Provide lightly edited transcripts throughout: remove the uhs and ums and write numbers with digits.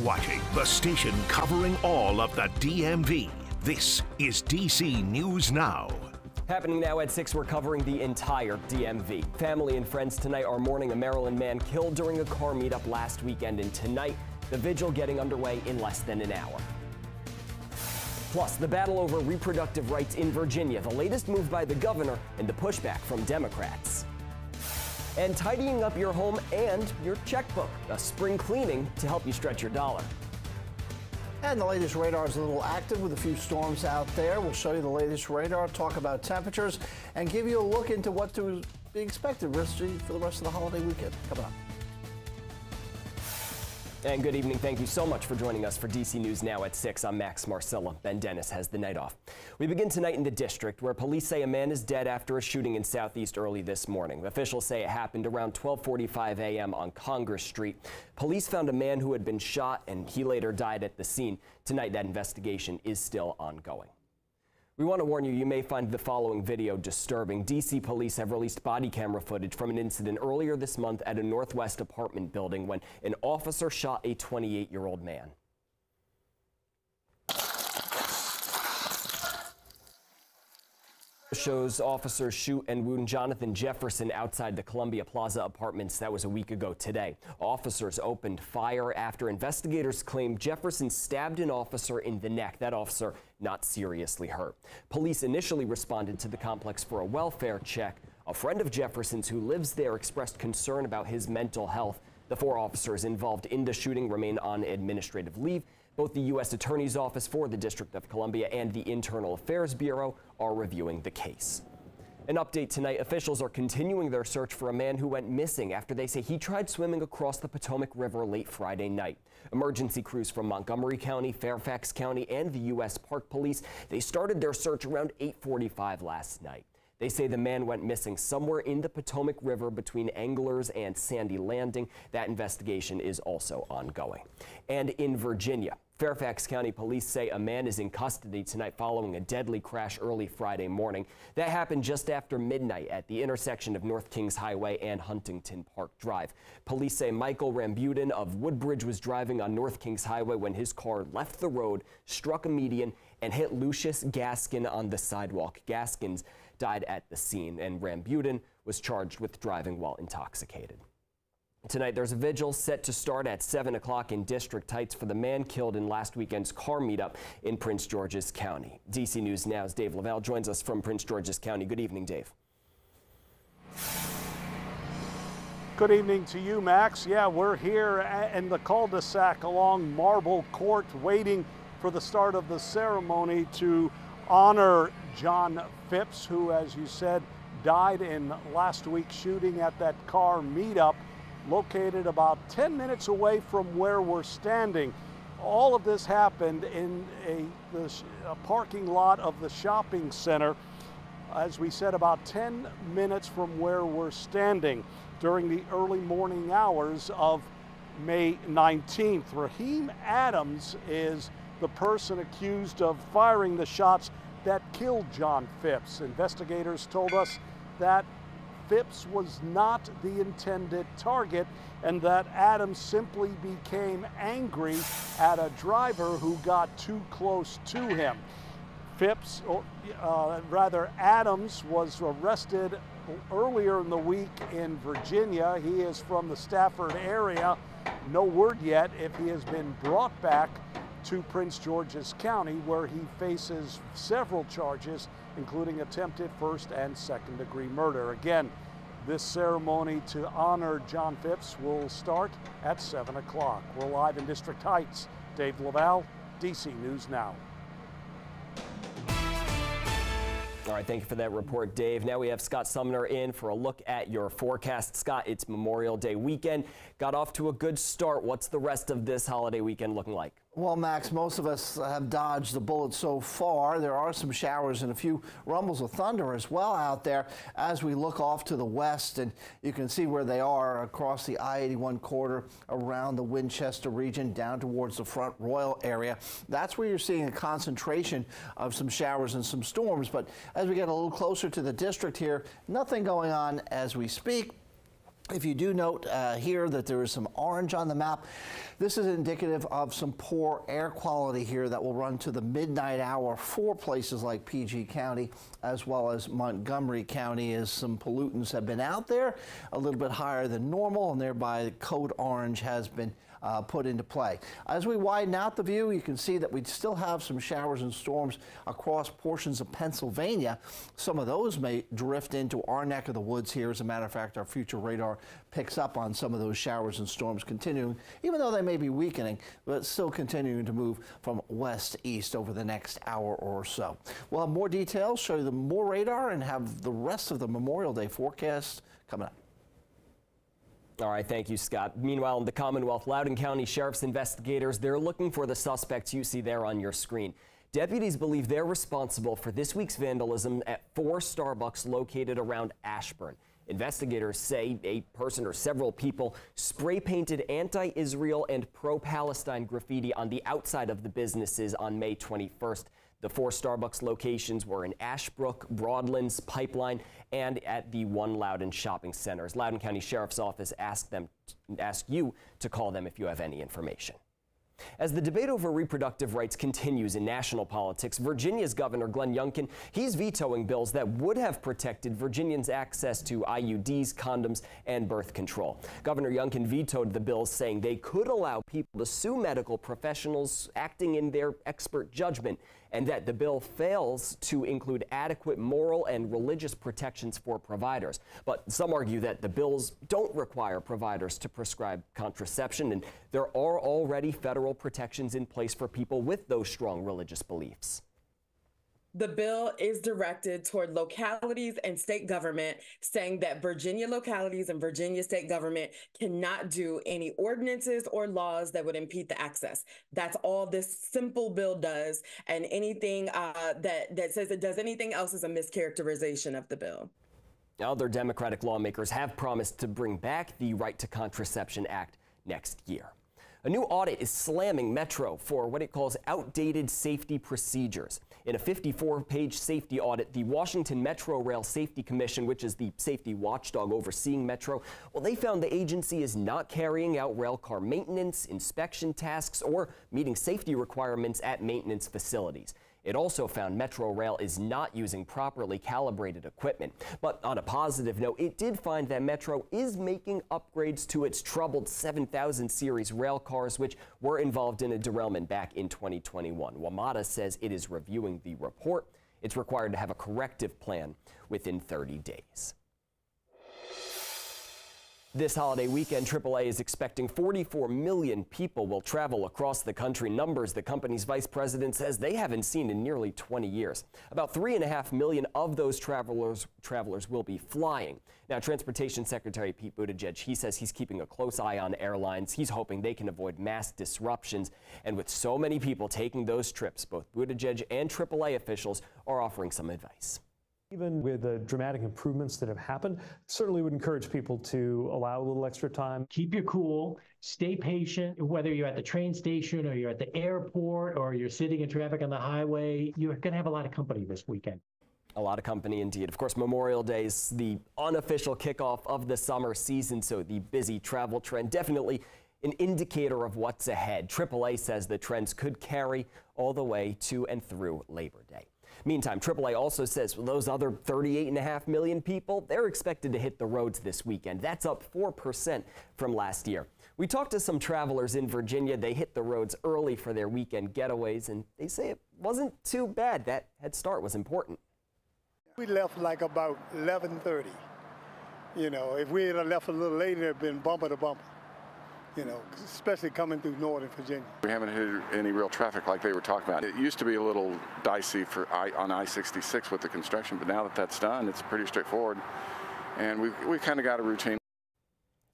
watching the station covering all of the DMV. This is DC News Now. Happening now at 6, we're covering the entire DMV. Family and friends tonight are mourning a Maryland man killed during a car meetup last weekend, and tonight, the vigil getting underway in less than an hour. Plus, the battle over reproductive rights in Virginia, the latest move by the governor, and the pushback from Democrats. And tidying up your home and your checkbook, a spring cleaning to help you stretch your dollar. And the latest radar is a little active with a few storms out there. We'll show you the latest radar, talk about temperatures, and give you a look into what to be expected for the rest of the holiday weekend. Coming up. And good evening. Thank you so much for joining us for DC News Now at 6. I'm Max Marcilla. Ben Dennis has the night off. We begin tonight in the district, where police say a man is dead after a shooting in Southeast early this morning. Officials say it happened around 12:45 a.m. on Congress Street. Police found a man who had been shot, and he later died at the scene. Tonight, that investigation is still ongoing. We want to warn you, you may find the following video disturbing. DC police have released body camera footage from an incident earlier this month at a Northwest apartment building when an officer shot a 28-year-old man. Shows officers shoot and wound Jonathan Jefferson outside the Columbia Plaza Apartments. That was a week ago today. Officers opened fire after investigators claimed Jefferson stabbed an officer in the neck. That officer not seriously hurt. Police initially responded to the complex for a welfare check. A friend of Jefferson's who lives there expressed concern about his mental health. The 4 officers involved in the shooting remain on administrative leave. Both the U.S. Attorney's Office for the District of Columbia and the Internal Affairs Bureau are reviewing the case. An update tonight, officials are continuing their search for a man who went missing after they say he tried swimming across the Potomac River late Friday night. Emergency crews from Montgomery County, Fairfax County, and the U.S. Park Police, they started their search around 8:45 last night. They say the man went missing somewhere in the Potomac River between Anglers and Sandy Landing. That investigation is also ongoing. And in Virginia, Fairfax County Police say a man is in custody tonight following a deadly crash early Friday morning. That happened just after midnight at the intersection of North Kings Highway and Huntington Park Drive. Police say Michael Rambutin of Woodbridge was driving on North Kings Highway when his car left the road, struck a median, and hit Lucius Gaskin on the sidewalk. Gaskins died at the scene, and Rambutin was charged with driving while intoxicated. Tonight, there's a vigil set to start at 7 o'clock in District Heights for the man killed in last weekend's car meetup in Prince George's County. DC News Now's Dave Lavelle joins us from Prince George's County. Good evening, Dave. Good evening to you, Max. Yeah, we're here in the cul-de-sac along Marble Court waiting for the start of the ceremony to honor John Phipps, who, as you said, died in last week's shooting at that car meetup located about 10 minutes away from where we're standing. All of this happened in a parking lot of the shopping center, as we said, about 10 minutes from where we're standing during the early morning hours of May 19th. Raheem Adams is the person accused of firing the shots that killed John Phipps. Investigators told us that Phipps was not the intended target and that Adams simply became angry at a driver who got too close to him. Phipps, or rather Adams, was arrested earlier in the week in Virginia. He is from the Stafford area. No word yet if he has been brought back to Prince George's County, where he faces several charges, including attempted first and second degree murder. Again, this ceremony to honor John Phipps will start at 7 o'clock. We're live in District Heights. Dave Lavelle, DC News Now. All right, thank you for that report, Dave. Now we have Scott Sumner in for a look at your forecast. Scott, it's Memorial Day weekend. Got off to a good start. What's the rest of this holiday weekend looking like? Well, Max, most of us have dodged the bullet so far. There are some showers and a few rumbles of thunder as well out there as we look off to the west, and you can see where they are across the I-81 corridor around the Winchester region down towards the Front Royal area. That's where you're seeing a concentration of some showers and some storms, but as we get a little closer to the district here, nothing going on as we speak. If you do note here that there is some orange on the map, this is indicative of some poor air quality here that will run to the midnight hour for places like PG County as well as Montgomery County, as some pollutants have been out there a little bit higher than normal, and thereby the code orange has been put into play. As we widen out the view, you can see that we still have some showers and storms across portions of Pennsylvania. Some of those may drift into our neck of the woods here. As a matter of fact, our future radar picks up on some of those showers and storms continuing, even though they may be weakening, but still continuing to move from west to east over the next hour or so. We'll have more details, show you more radar, and have the rest of the Memorial Day forecast coming up. All right, thank you, Scott. Meanwhile, in the Commonwealth, Loudoun County Sheriff's investigators, they're looking for the suspects you see there on your screen. Deputies believe they're responsible for this week's vandalism at 4 Starbucks located around Ashburn. Investigators say a person or several people spray painted anti-Israel and pro-Palestine graffiti on the outside of the businesses on May 21st. The 4 Starbucks locations were in Ashbrook, Broadlands, Pipeline, and at the One Loudoun Shopping Centers. Loudoun County Sheriff's Office ask you to call them if you have any information. As the debate over reproductive rights continues in national politics, Virginia's Governor Glenn Youngkin, he's vetoing bills that would have protected Virginians' access to IUDs, condoms, and birth control. Governor Youngkin vetoed the bills, saying they could allow people to sue medical professionals acting in their expert judgment, and that the bill fails to include adequate moral and religious protections for providers. But some argue that the bills don't require providers to prescribe contraception, and there are already federal protections in place for people with those strong religious beliefs. The bill is directed toward localities and state government, saying that Virginia localities and Virginia state government cannot do any ordinances or laws that would impede the access. That's all this simple bill does, and anything that says it does anything else is a mischaracterization of the bill. Other Democratic lawmakers have promised to bring back the Right to Contraception Act next year. A new audit is slamming Metro for what it calls outdated safety procedures. In a 54-page safety audit, the Washington Metro Rail Safety Commission, which is the safety watchdog overseeing Metro, well, they found the agency is not carrying out rail car maintenance, inspection tasks, or meeting safety requirements at maintenance facilities. It also found Metro Rail is not using properly calibrated equipment. But on a positive note, it did find that Metro is making upgrades to its troubled 7000 series rail cars, which were involved in a derailment back in 2021. WMATA says it is reviewing the report. It's required to have a corrective plan within 30 days. This holiday weekend, AAA is expecting 44 million people will travel across the country, numbers the company's vice president says they haven't seen in nearly 20 years. About 3.5 million of those travelers will be flying. Now, Transportation Secretary Pete Buttigieg, he says he's keeping a close eye on airlines. He's hoping they can avoid mass disruptions. And with so many people taking those trips, both Buttigieg and AAA officials are offering some advice. Even with the dramatic improvements that have happened, certainly would encourage people to allow a little extra time. Keep your cool, stay patient, whether you're at the train station or you're at the airport or you're sitting in traffic on the highway, you're going to have a lot of company this weekend. A lot of company indeed. Of course, Memorial Day is the unofficial kickoff of the summer season, so the busy travel trend definitely an indicator of what's ahead. AAA says the trends could carry all the way to and through Labor Day. Meantime, AAA also says those other 38.5 million people, they're expected to hit the roads this weekend. That's up 4% from last year. We talked to some travelers in Virginia. They hit the roads early for their weekend getaways, and they say it wasn't too bad. That head start was important. We left like about 11:30. You know, if we had left a little later, it would have been bumper to bumper. You know, especially coming through Northern Virginia. We haven't hit any real traffic like they were talking about. It used to be a little dicey on I-66 with the construction, but now that that's done, it's pretty straightforward. And we kind of got a routine.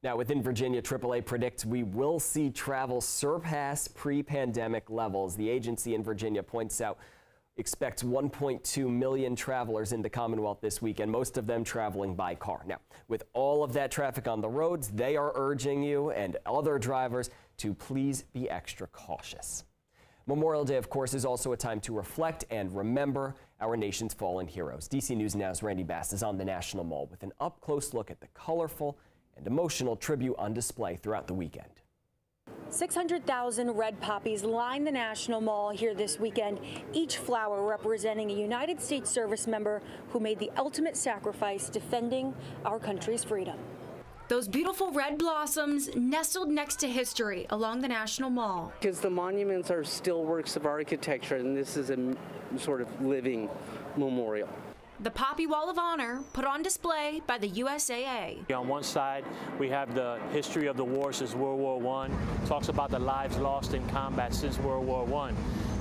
Now, within Virginia, AAA predicts we will see travel surpass pre-pandemic levels. The agency in Virginia points out expects 1.2 million travelers in the Commonwealth this weekend, most of them traveling by car. Now, with all of that traffic on the roads, they are urging you and other drivers to please be extra cautious. Memorial Day, of course, is also a time to reflect and remember our nation's fallen heroes. DC News Now's Randy Bass is on the National Mall with an up-close look at the colorful and emotional tribute on display throughout the weekend. 600,000 red poppies line the National Mall here this weekend, each flower representing a United States service member who made the ultimate sacrifice defending our country's freedom. Those beautiful red blossoms nestled next to history along the National Mall. Because the monuments are still works of architecture, and this is a sort of living memorial. The Poppy Wall of Honor put on display by the USAA. On one side, we have the history of the war since World War I. Talks about the lives lost in combat since World War I.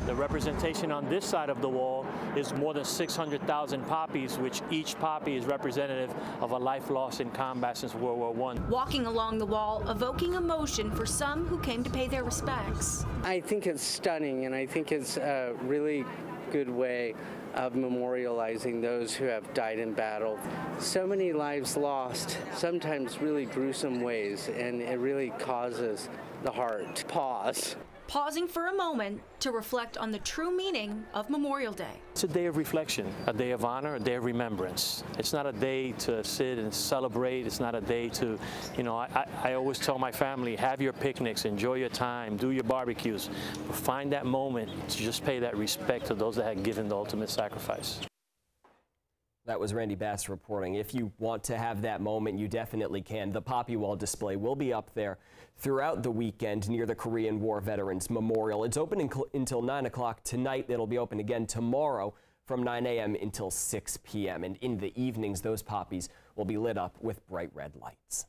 The representation on this side of the wall is more than 600,000 poppies, which each poppy is representative of a life lost in combat since World War I. Walking along the wall, evoking emotion for some who came to pay their respects. I think it's stunning, and I think it's a really good way of memorializing those who have died in battle. So many lives lost, sometimes really gruesome ways, and it really causes the heart to pause. Pausing for a moment to reflect on the true meaning of Memorial Day. It's a day of reflection, a day of honor, a day of remembrance. It's not a day to sit and celebrate. It's not a day to, I always tell my family, have your picnics, enjoy your time, do your barbecues, but find that moment to just pay that respect to those that had given the ultimate sacrifice. That was Randy Bass reporting. If you want to have that moment, you definitely can. The Poppy Wall display will be up there throughout the weekend near the Korean War Veterans Memorial. It's open until 9 o'clock tonight. It'll be open again tomorrow from 9 a.m. until 6 p.m. And in the evenings, those poppies will be lit up with bright red lights.